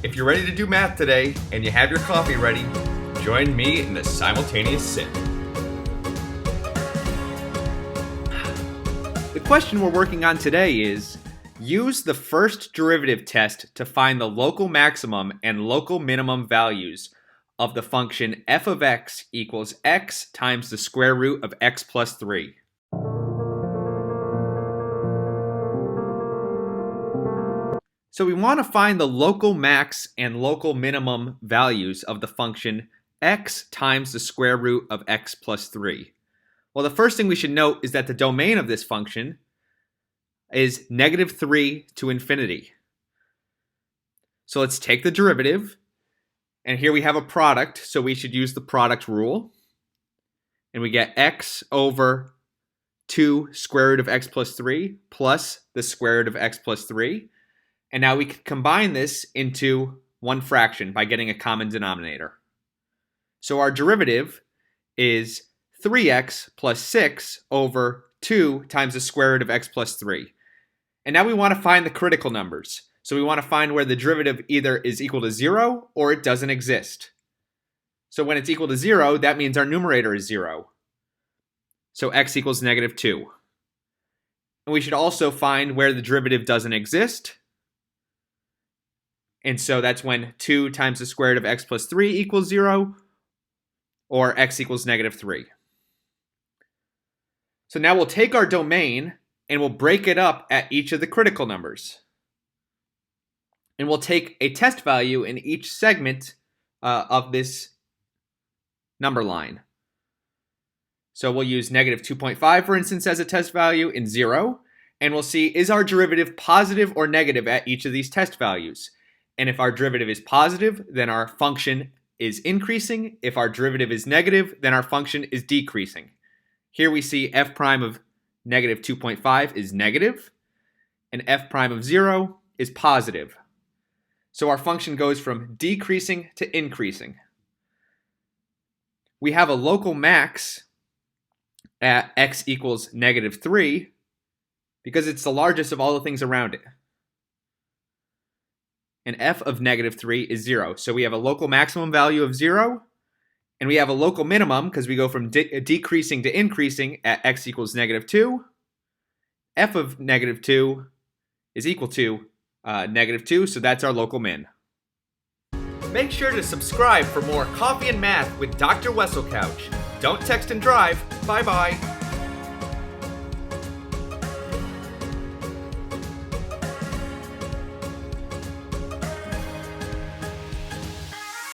If you're ready to do math today and you have your coffee ready, join me in the simultaneous sip. The question we're working on today is, use the first derivative test to find the local maximum and local minimum values of the function f of x equals x times the square root of x plus 3. So we want to find the local max and local minimum values of the function x times the square root of x plus 3. Well, the first thing we should note is that the domain of this function is negative 3 to infinity. So let's take the derivative, and here we have a product, so we should use the product rule. And we get x over 2 square root of x plus 3 plus the square root of x plus 3. And now we can combine this into one fraction by getting a common denominator. So our derivative is 3x plus 6 over 2 times the square root of x plus 3. And now we want to find the critical numbers. So we want to find where the derivative either is equal to 0 or it doesn't exist. So when it's equal to 0, that means our numerator is 0. So x equals negative 2. And we should also find where the derivative doesn't exist. And so that's when 2 times the square root of x plus 3 equals 0, or x equals negative 3. So now we'll take our domain and we'll break it up at each of the critical numbers. And we'll take a test value in each segment of this number line. So we'll use negative 2.5, for instance, as a test value in 0. And we'll see, is our derivative positive or negative at each of these test values? And if our derivative is positive, then our function is increasing. If our derivative is negative, then our function is decreasing. Here we see f prime of negative 2.5 is negative, and f prime of 0 is positive. So our function goes from decreasing to increasing. We have a local max at x equals negative 3 because it's the largest of all the things around it. And f of negative 3 is 0. So we have a local maximum value of 0, and we have a local minimum because we go from decreasing to increasing at x equals negative 2. F of negative 2 is equal to negative 2, so that's our local min. Make sure to subscribe for more Coffee and Math with Dr. Weselcouch. Don't text and drive. Bye-bye.